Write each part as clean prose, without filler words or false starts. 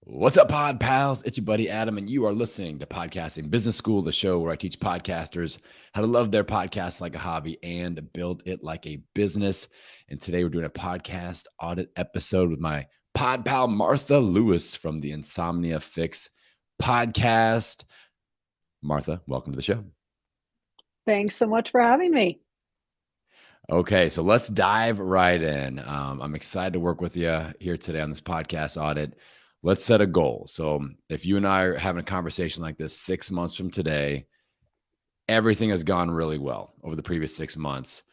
What's up, pod pals? It's your buddy Adam, and you are listening to Podcasting Business School, the show where I teach podcasters how to love their podcast like a hobby and build it like a business. And today we're doing a podcast audit episode with my pod pal, Martha Lewis from the Insomnia Fix podcast. Martha, welcome to the show. Thanks so much for having me. Okay, so let's dive right in. I'm excited to work with you here today on this podcast audit. Let's set a goal. So if you and I are having a conversation like this 6 months from today, everything has gone really well over the previous 6 months.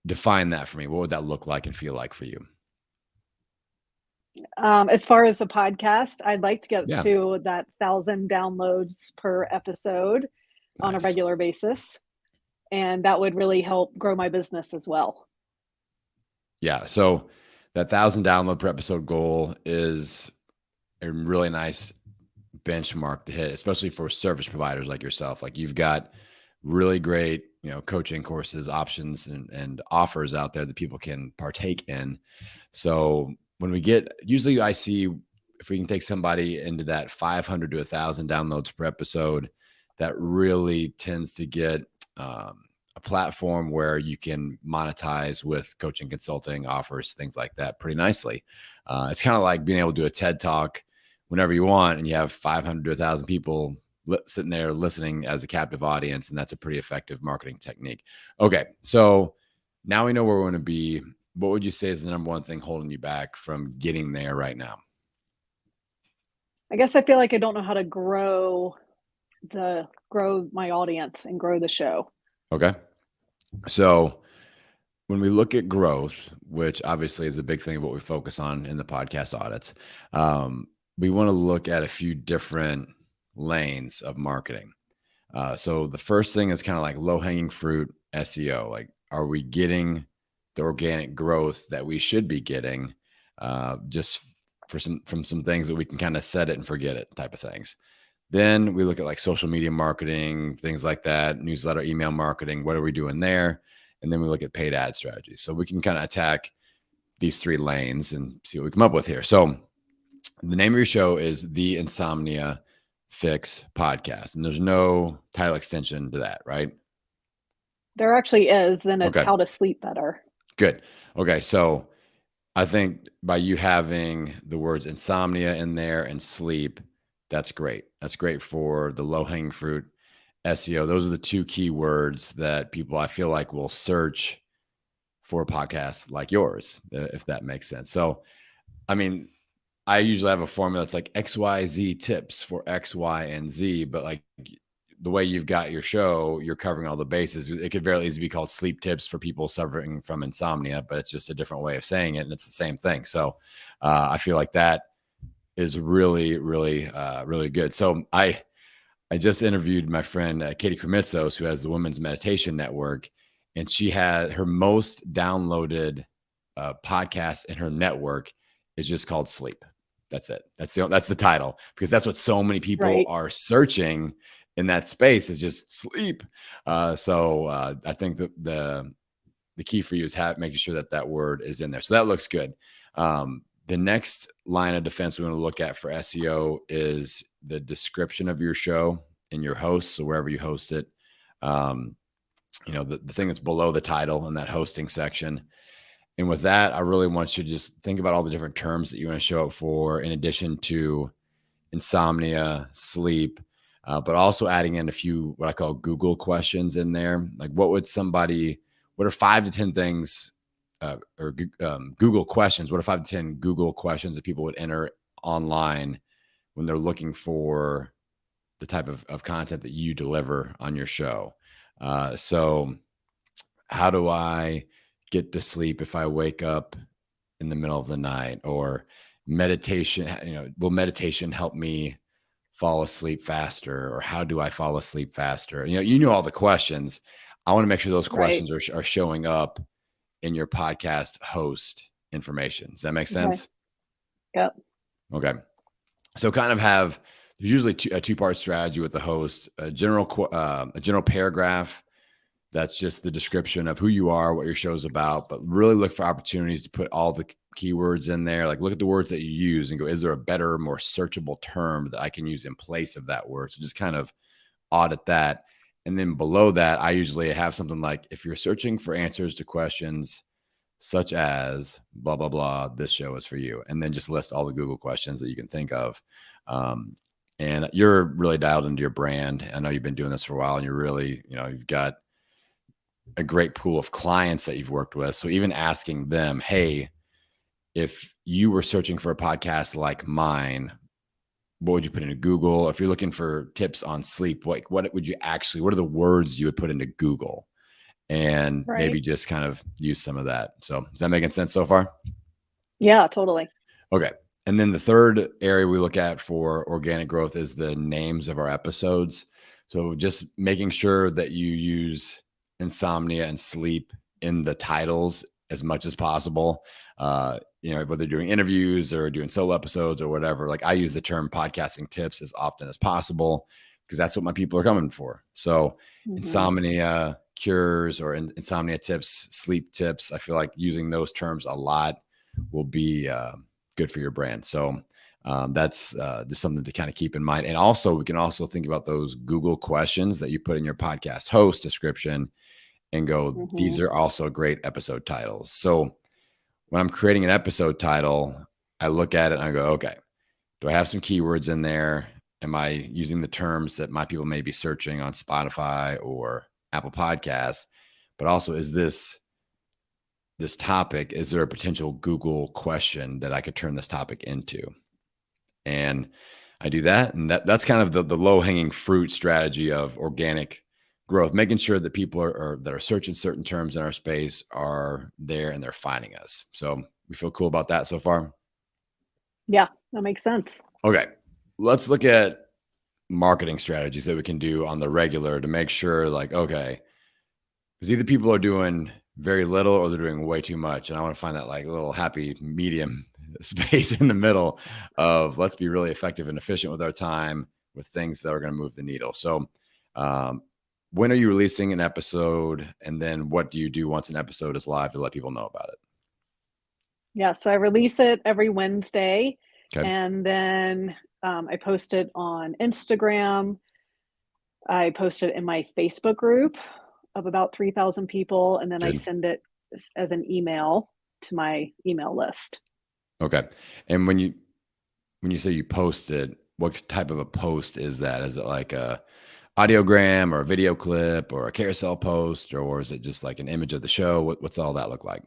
Define that for me. What would that look like and feel like for you? As far as the podcast, I'd like to get Yeah. to that 1,000 downloads per episode on a Nice. regular basis. And that would really help grow my business as well. Yeah. So that 1,000 download per episode goal is a really nice benchmark to hit, especially for service providers like yourself. Like you've got really great, coaching courses, options, and offers out there that people can partake in. So when we usually I see if we can take somebody into that 500 to 1,000 downloads per episode, that really tends to get a platform where you can monetize with coaching, consulting offers, things like that pretty nicely. It's kind of like being able to do a TED Talk whenever you want, and you have 500 to 1,000 people sitting there listening as a captive audience, and that's a pretty effective marketing technique. Okay, so now we know where we're going to be. What would you say is the number one thing holding you back from getting there right now? I guess I feel like I don't know how to grow my audience and grow the show. Okay, so when we look at growth, which obviously is a big thing of what we focus on in the podcast audits, we want to look at a few different lanes of marketing. So the first thing is kind of like low-hanging fruit SEO. Like, are we getting the organic growth that we should be getting just from some things that we can kind of set it and forget it type of things? Then we look at like social media marketing, things like that, newsletter, email marketing. What are we doing there? And then we look at paid ad strategies. So we can kind of attack these three lanes and see what we come up with here. So the name of your show is the Insomnia Fix podcast, and there's no title extension to that, right? There actually is. Then it's Okay. how to sleep better. Good. Okay. So I think by you having the words insomnia in there and sleep, that's great. That's great for the low-hanging fruit SEO. Those are the two key words that people, I feel like, will search for a podcast like yours, if that makes sense. So, I mean, I usually have a formula that's like XYZ tips for X, Y, and Z, but like the way you've got your show, you're covering all the bases. It could very easily be called sleep tips for people suffering from insomnia, but it's just a different way of saying it. And it's the same thing. So I feel like that is really, really, really good. So I just interviewed my friend, Katie Kremitzos, who has the Women's Meditation Network, and she had her most downloaded podcast in her network is just called Sleep. That's it. That's the title, because that's what so many people are searching in that space is just sleep. So I think that the key for you is making sure that word is in there. So that looks good. The next line of defense we want to look at for SEO is the description of your show and your host. So wherever you host it, the thing that's below the title in that hosting section. And with that, I really want you to just think about all the different terms that you want to show up for, in addition to insomnia, sleep, but also adding in a few what I call Google questions in there. Like, what are 5 to 10 things or Google questions? What are 5 to 10 Google questions that people would enter online when they're looking for the type of content that you deliver on your show? So how do I get to sleep if I wake up in the middle of the night? Or meditation, will meditation help me fall asleep faster? Or how do I fall asleep faster? All the questions. I want to make sure those questions are showing up in your podcast host information. Does that make sense? Yep. Okay. So there's usually a two-part strategy with the host, a general paragraph. That's just the description of who you are, what your show's about, but really look for opportunities to put all the keywords in there. Like look at the words that you use and go, is there a better, more searchable term that I can use in place of that word? So just kind of audit that. And then below that, I usually have something like, if you're searching for answers to questions such as blah, blah, blah, this show is for you. And then just list all the Google questions that you can think of. And you're really dialed into your brand. I know you've been doing this for a while, and you're really, you've got a great pool of clients that you've worked with. So even asking them, hey, if you were searching for a podcast like mine, what would you put into Google? If you're looking for tips on sleep, what would you actually, what are the words you would put into Google? And maybe just kind of use some of that. So is that making sense so far? Yeah, totally. Okay. And then the third area we look at for organic growth is the names of our episodes. So just making sure that you use insomnia and sleep in the titles as much as possible. Whether you're doing interviews or doing solo episodes or whatever, like I use the term podcasting tips as often as possible because that's what my people are coming for. So insomnia cures or insomnia tips, sleep tips, I feel like using those terms a lot will be good for your brand. So that's just something to kind of keep in mind. And also, we can also think about those Google questions that you put in your podcast host description and go, these are also great episode titles. So when I'm creating an episode title, I look at it and I go, okay, do I have some keywords in there? Am I using the terms that my people may be searching on Spotify or Apple Podcasts? But also, is this topic, is there a potential Google question that I could turn this topic into? And I do that. And that's kind of the low-hanging fruit strategy of organic growth, making sure that people that are searching certain terms in our space are there and they're finding us. So we feel cool about that so far. Yeah, that makes sense. Okay. Let's look at marketing strategies that we can do on the regular to make sure okay, because either people are doing very little or they're doing way too much. And I want to find that like a little happy medium space in the middle of let's be really effective and efficient with our time with things that are going to move the needle. So, when are you releasing an episode? And then what do you do once an episode is live to let people know about it? Yeah, so I release it every Wednesday. Okay. And then I post it on Instagram. I post it in my Facebook group of about 3,000 people. And then I send it as an email to my email list. Okay. And when you say you post it, what type of a post is that? Is it like a audiogram or a video clip or a carousel post, or is it just like an image of the show? What's all that look like?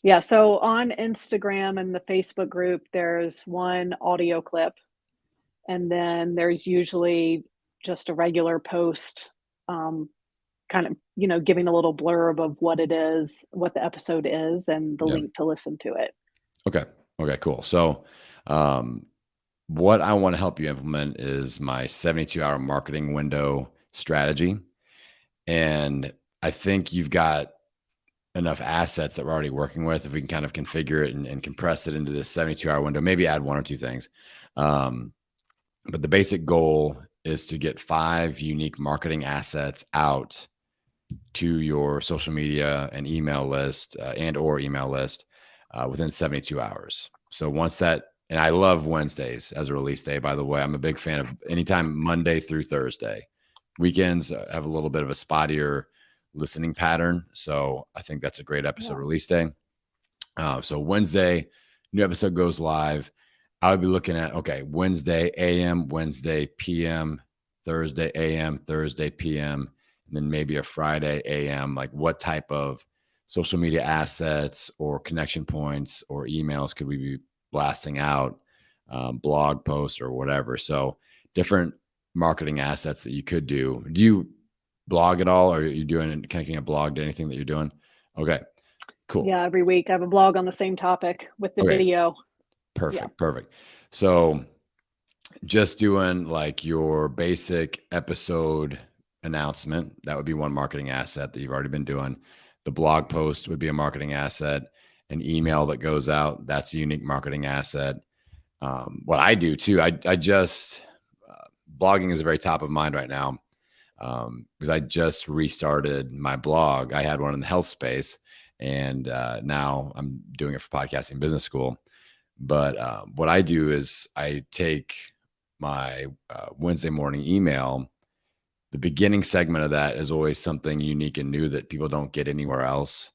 Yeah, so on Instagram and the Facebook group, there's one audio clip, and then there's usually just a regular post, kind of, giving a little blurb of what it is, what the episode is, and the link to listen to it. Okay. Okay, cool. So, what I want to help you implement is my 72-hour marketing window strategy. And I think you've got enough assets that we're already working with. If we can kind of configure it and compress it into this 72-hour window, maybe add one or two things. But the basic goal is to get 5 unique marketing assets out to your social media and email list or email list within 72 hours. So once that, and I love Wednesdays as a release day, by the way. I'm a big fan of anytime Monday through Thursday. Weekends have a little bit of a spottier listening pattern. So I think that's a great episode release day. So Wednesday, new episode goes live. I'll be looking at, okay, Wednesday AM, Wednesday PM, Thursday AM, Thursday PM, and then maybe a Friday AM, like what type of social media assets or connection points or emails could we be blasting out, blog posts or whatever. So different marketing assets that you could do. Do you blog at all? Or are you connecting a blog to anything that you're doing? Okay, cool. Yeah, every week I have a blog on the same topic with the video. Perfect. So just doing like your basic episode announcement, that would be one marketing asset that you've already been doing. The blog post would be a marketing asset. An email that goes out, that's a unique marketing asset. What I do too, I just, blogging is very top of mind right now because I just restarted my blog. I had one in the health space And now I'm doing it for podcasting business school. But what I do is I take my Wednesday morning email. The beginning segment of that is always something unique and new that people don't get anywhere else.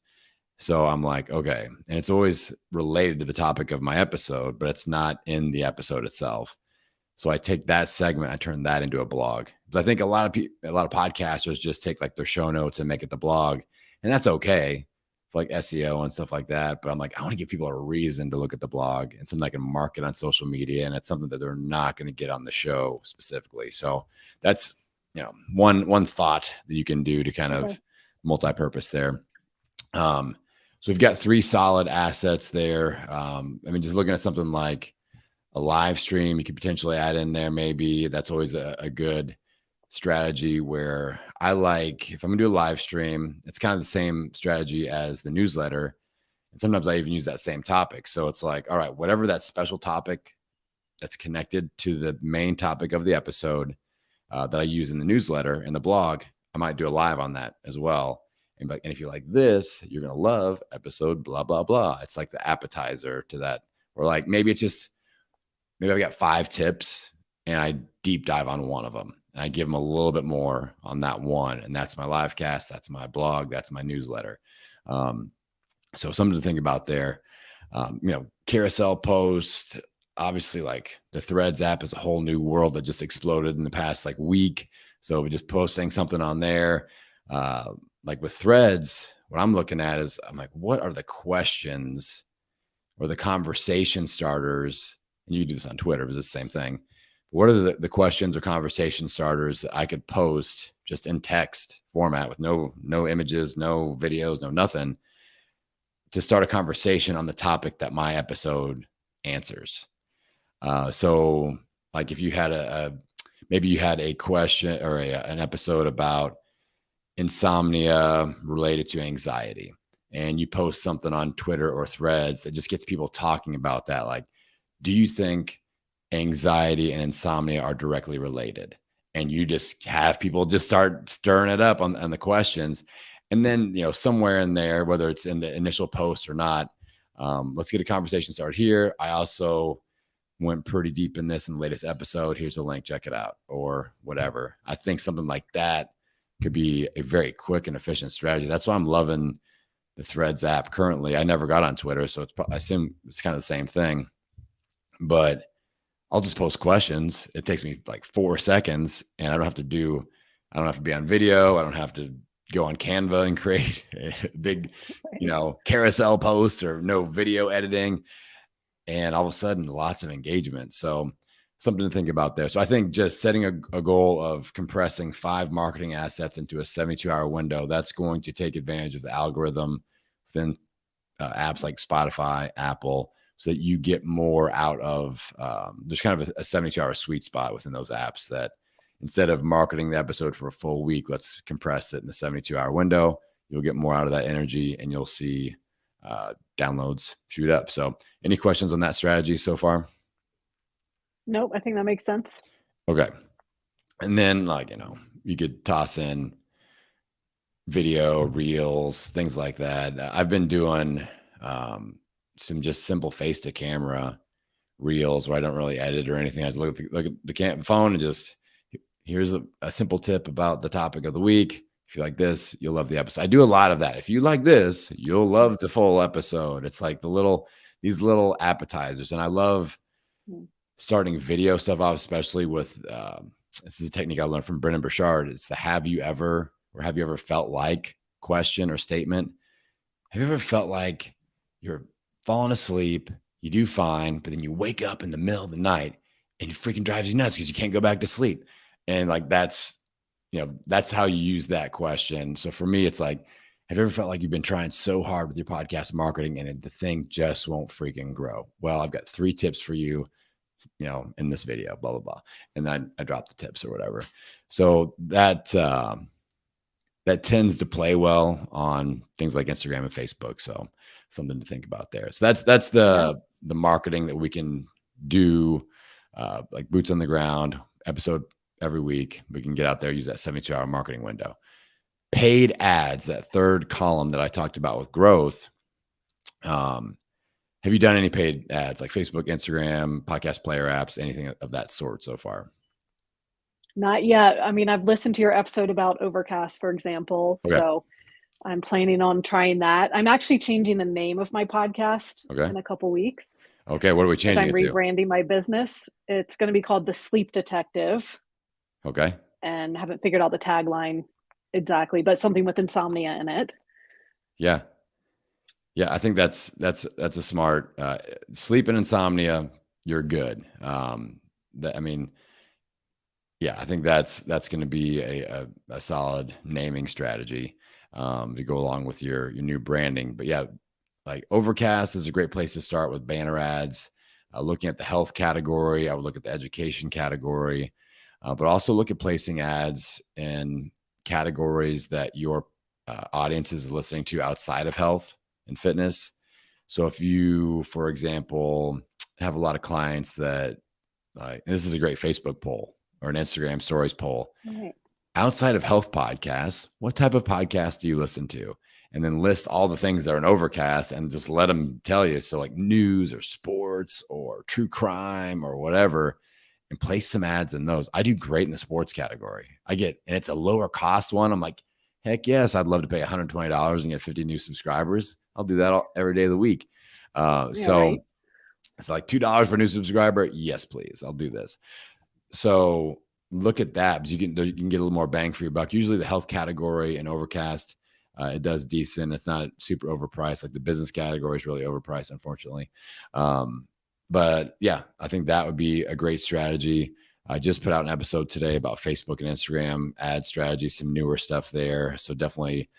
So I'm like, okay. And it's always related to the topic of my episode, but it's not in the episode itself. So I take that segment, I turn that into a blog. Because I think a lot of podcasters just take like their show notes and make it the blog, and that's okay for like SEO and stuff like that. But I'm like, I want to give people a reason to look at the blog and something I can market on social media, and it's something that they're not going to get on the show specifically. So that's one thought that you can do to kind of multi-purpose there. So we've got 3 solid assets there. I mean, just looking at something like a live stream, you could potentially add in there. Maybe that's always a good strategy where I like, if I'm gonna do a live stream, it's kind of the same strategy as the newsletter. And sometimes I even use that same topic. So it's like, all right, whatever that special topic that's connected to the main topic of the episode that I use in the newsletter and the blog, I might do a live on that as well. And if you like this, you're going to love episode blah, blah, blah. It's like the appetizer to that. Or like maybe I've got 5 tips and I deep dive on one of them. And I give them a little bit more on that one. And that's my live cast. That's my blog. That's my newsletter. So something to think about there. Carousel post, obviously like the Threads app is a whole new world that just exploded in the past like week. So we're just posting something on there. Like with Threads, what I'm looking at is I'm like, what are the questions or the conversation starters? And you can do this on Twitter, but it's the same thing. What are the questions or conversation starters that I could post just in text format with no images, no videos, no nothing, to start a conversation on the topic that my episode answers? So like if you had maybe you had a question or an episode about insomnia related to anxiety, and you post something on Twitter or Threads that just gets people talking about that. Like, do you think anxiety and insomnia are directly related? And you just have people just start stirring it up on the questions. And then, somewhere in there, whether it's in the initial post or not, let's get a conversation started here. I also went pretty deep in this in the latest episode. Here's a link, check it out, or whatever. I think something like that could be a very quick and efficient strategy. That's why I'm loving the Threads app currently. I never got on Twitter, so I assume it's kind of the same thing. But I'll just post questions. It takes me like 4 seconds, and I don't have to be on video. I don't have to go on Canva and create a big, carousel post or no video editing. And all of a sudden, lots of engagement. So something to think about there. So I think just setting a goal of compressing 5 marketing assets into a 72-hour window, that's going to take advantage of the algorithm within apps like Spotify, Apple, so that you get more out of, there's kind of a 72-hour sweet spot within those apps that instead of marketing the episode for a full week, let's compress it in the 72-hour window. You'll get more out of that energy, and you'll see downloads shoot up. So any questions on that strategy so far? Nope. I think that makes sense. Okay. And then you could toss in video, reels, things like that. I've been doing some just simple face to camera reels where I don't really edit or anything. I just look at the phone and just, here's a simple tip about the topic of the week. If you like this, you'll love the episode. I do a lot of that. If you like this, you'll love the full episode. It's like these little appetizers. And I love starting video stuff off, especially with, this is a technique I learned from Brendan Burchard. It's the have you ever felt like question or statement. Have you ever felt like you're falling asleep, you do fine, but then you wake up in the middle of the night and it freaking drives you nuts because you can't go back to sleep? And like, that's how you use that question. So for me, it's like, have you ever felt like you've been trying so hard with your podcast marketing and the thing just won't freaking grow? Well, I've got 3 tips for you, in this video, blah, blah, blah. And then I drop the tips or whatever. So that tends to play well on things like Instagram and Facebook. So something to think about there. So that's the marketing that we can do, like boots on the ground, episode every week. We can get out there, use that 72-hour marketing window. paid ads, that third column that I talked about with growth. Have you done any paid ads like Facebook, Instagram, podcast player apps, anything of that sort so far? Not yet. I mean, I've listened to your episode about Overcast, for example, Okay. so I'm planning on trying that. I'm actually changing the name of my podcast Okay. in a couple weeks Okay. What are we as changing I'm it to? rebranding my business. It's gonna be called The Sleep Detective, Okay. and haven't figured out the tagline exactly, but something with insomnia in it. Yeah. Yeah. I think that's a smart, sleep and insomnia. You're good. I mean, yeah, I think that's going to be a solid naming strategy, to go along with your new branding. But yeah, like Overcast is a great place to start with banner ads. Looking at the health category, I would look at the education category, but also look at placing ads in categories that your audience is listening to outside of health and fitness. So if you, for example, have a lot of clients that, and this is a great Facebook poll or an Instagram stories poll, Right. outside of health podcasts, what type of podcast do you listen to? And then list all the things that are in Overcast and just let them tell you. So like news or sports or true crime or whatever, and place some ads in those. I do great in the sports category. And it's a lower cost one. I'm like, heck yes, I'd love to pay $120 and get 50 new subscribers. I'll do that every day of the week. Yeah, So right. it's like $2 per new subscriber. Yes, please. I'll do this. So look at that, because you can get a little more bang for your buck. Usually the health category and Overcast, it does decent. It's not super overpriced. Like the business category is really overpriced, unfortunately. But yeah, I think that would be a great strategy. I just put out an episode today about Facebook and Instagram ad strategy, some newer stuff there. So definitely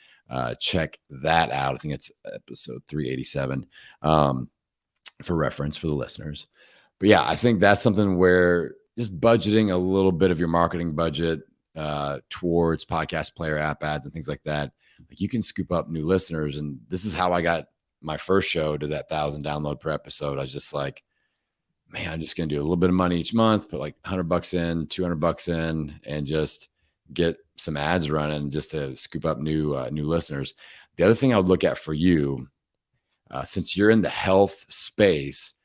check that out. I think it's episode 387, for reference for the listeners. But yeah, I think that's something where just budgeting a little bit of your marketing budget towards podcast player app ads and things like that, like you can scoop up new listeners. And this is how I got my first show to that 1,000 download per episode. I was just like, man, I'm just going to do a little bit of money each month, put like $100 in, $200 in, and just get some ads running just to scoop up new listeners. The other thing I would look at for you, since you're in the health space,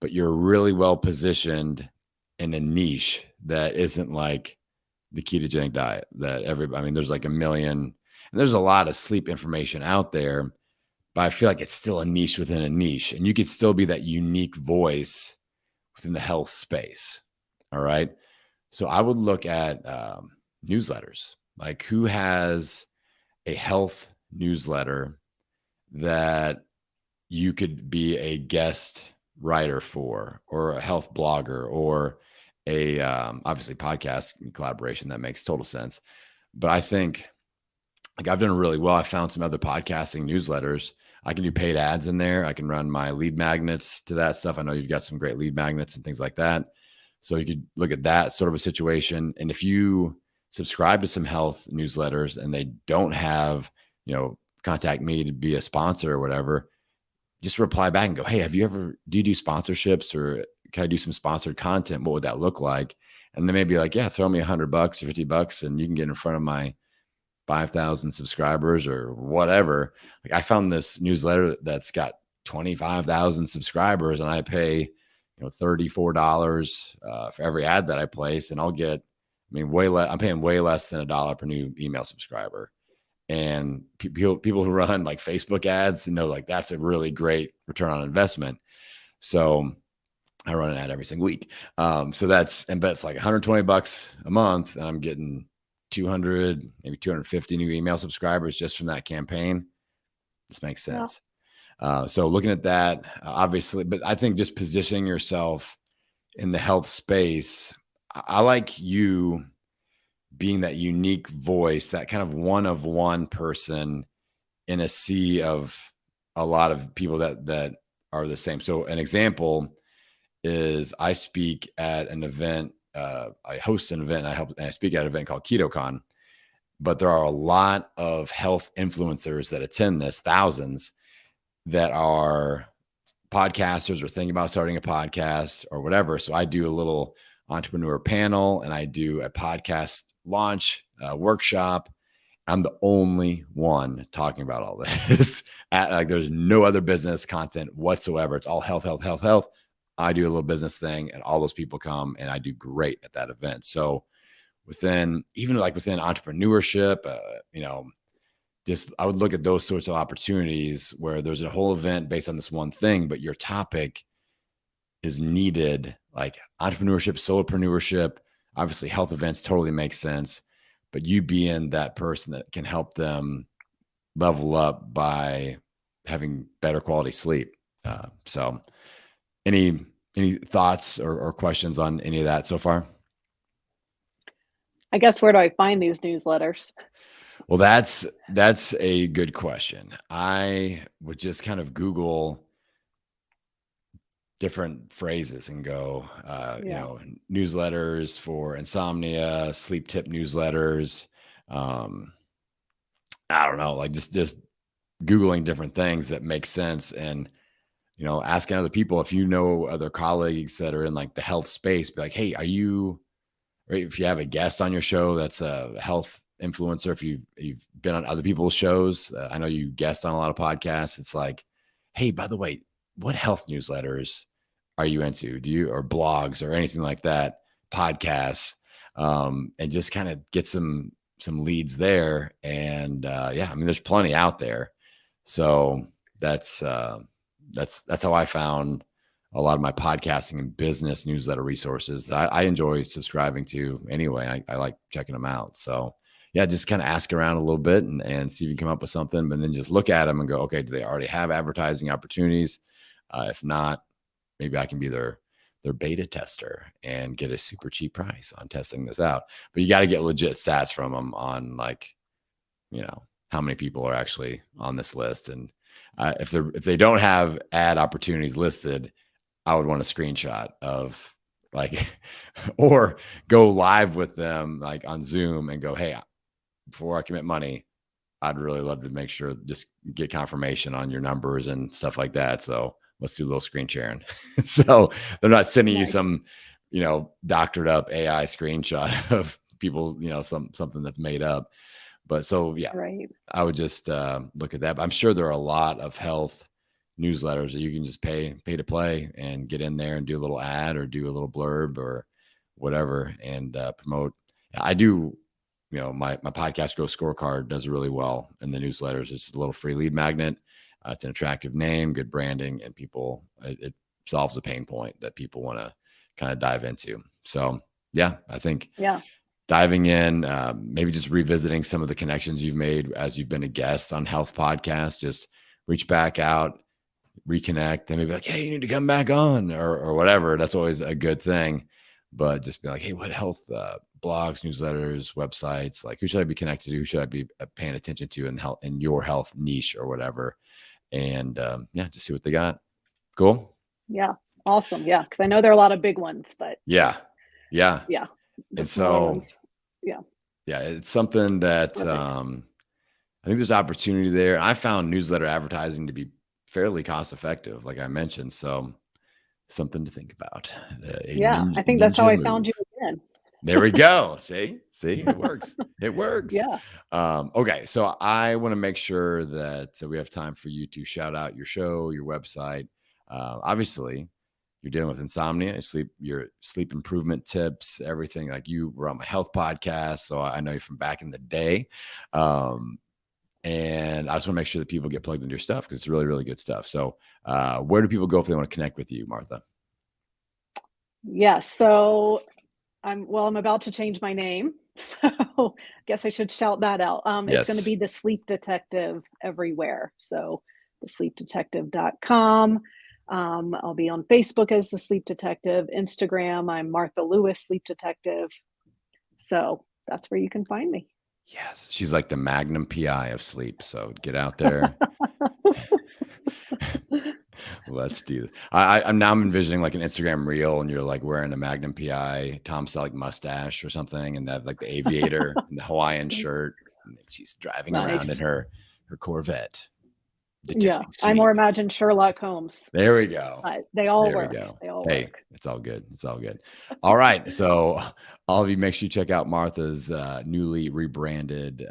but you're really well positioned in a niche that isn't like the ketogenic diet that I mean, there's like a million, and there's a lot of sleep information out there, but I feel like it's still a niche within a niche, and you could still be that unique voice within the health space. All right. So I would look at newsletters, like who has a health newsletter that you could be a guest writer for, or a health blogger, or a obviously podcast collaboration. That makes total sense. But I think like I've done really well. I found some other podcasting newsletters. I can do paid ads in there. I can run my lead magnets to that stuff. I know you've got some great lead magnets and things like that. So you could look at that sort of a situation. And if you subscribe to some health newsletters and they don't have, contact me to be a sponsor or whatever, just reply back and go, hey, do you do sponsorships, or can I do some sponsored content? What would that look like? And then maybe like, yeah, throw me $100 or $50 and you can get in front of my 5,000 subscribers or whatever. Like I found this newsletter that's got 25,000 subscribers, and I pay, $34 for every ad that I place, and I'll get, way less. I'm paying way less than $1 per new email subscriber. And people who run like Facebook ads know like that's a really great return on investment. So I run an ad every single week. But it's like $120 a month, and I'm getting 200, maybe 250 new email subscribers just from that campaign. This makes sense. Yeah. So looking at that, obviously, but I think just positioning yourself in the health space, I like you being that unique voice, that kind of one of one person in a sea of a lot of people that are the same. So an example is I speak at an event. I host an event. And I speak at an event called KetoCon, but there are a lot of health influencers that attend this, thousands, that are podcasters or thinking about starting a podcast or whatever. So I do a little entrepreneur panel, and I do a podcast launch workshop, I'm the only one talking about all this. Like there's no other business content whatsoever. It's all health, health, health, health. I do a little business thing and all those people come and I do great at that event. So within entrepreneurship, just I would look at those sorts of opportunities where there's a whole event based on this one thing, but your topic is needed, like entrepreneurship, solopreneurship, obviously health events totally makes sense, but you being that person that can help them level up by having better quality sleep. So any thoughts or questions on any of that so far? I guess where do I find these newsletters? Well, that's a good question. I would just kind of Google different phrases and go, Yeah. newsletters for insomnia, sleep tip newsletters. I don't know, like just Googling different things that make sense and, asking other people, if you know other colleagues that are in like the health space, be like, hey, or if you have a guest on your show that's a health influencer, if you've been on other people's shows, I know you guest on a lot of podcasts. It's like, hey, by the way, what health newsletters are you into? Or blogs or anything like that, podcasts, and just kind of get some leads there. And I mean, there's plenty out there. So that's how I found a lot of my podcasting and business newsletter resources I enjoy subscribing to anyway. I like checking them out. So yeah, just kind of ask around a little bit and see if you can come up with something, but then just look at them and go, okay, do they already have advertising opportunities? If not, maybe I can be their beta tester and get a super cheap price on testing this out. But you got to get legit stats from them on like, how many people are actually on this list. And if they don't have ad opportunities listed, I would want a screenshot of like, or go live with them like on Zoom and go, hey, before I commit money, I'd really love to make sure, just get confirmation on your numbers and stuff like that. So let's do a little screen sharing. So they're not sending you Nice. some, doctored up AI screenshot of people, something that's made up. But so, yeah, Right. I would just look at that. But I'm sure there are a lot of health newsletters that you can just pay to play and get in there and do a little ad or do a little blurb or whatever and promote. I do, my podcast Growth Scorecard does really well in the newsletters. It's a little free lead magnet. It's an attractive name, good branding, and it solves a pain point that people want to kind of dive into. So yeah, I think diving in, maybe just revisiting some of the connections you've made as you've been a guest on health podcasts, just reach back out, reconnect, and maybe like, hey, you need to come back on or whatever. That's always a good thing. But just be like, hey, what health blogs, newsletters, websites, like who should I be connected to? Who should I be paying attention to in your health niche or whatever? And just see what they got. Cool. Yeah. Awesome. Yeah. Because I know there are a lot of big ones, but yeah. the And smaller so, ones. Yeah. it's something that Perfect. I think there's opportunity there. I found newsletter advertising to be fairly cost effective, like I mentioned. So something to think about. I think that's how I found you Move. again. There we go. See, it works. It works. Yeah. Okay. So I want to make sure that we have time for you to shout out your show, your website. Obviously, you're dealing with insomnia, your sleep improvement tips, everything. Like you were on my health podcast, so I know you from back in the day. And I just want to make sure that people get plugged into your stuff because it's really, really good stuff. So where do people go if they want to connect with you, Martha? Yeah. So I'm about to change my name. So I guess I should shout that out. It's going to Yes. be the Sleep Detective everywhere. So thesleepdetective.com. I'll be on Facebook as the Sleep Detective, Instagram, I'm Martha Lewis Sleep Detective. So that's where you can find me. Yes. She's like the Magnum PI of sleep. So get out there. Let's do this. I'm now envisioning like an Instagram reel and you're like wearing a Magnum PI, Tom Selleck mustache or something. And that like the aviator and the Hawaiian shirt. And she's driving around in Nice. her Corvette. Yeah, detecting I sleep. more imagine Sherlock Holmes, There we go. but they all There we work. go. They all Hey, work. it's all good. It's all good. All right. So, all of you, make sure you check out Martha's newly rebranded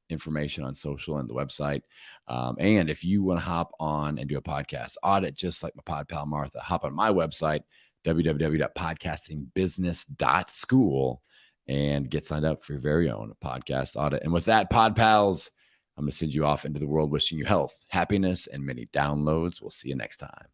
information on social and the website. And if you want to hop on and do a podcast audit, just like my pod pal Martha, hop on my website, www.podcastingbusiness.school, and get signed up for your very own podcast audit. And with that, pod pals, I'm going to send you off into the world wishing you health, happiness, and many downloads. We'll see you next time.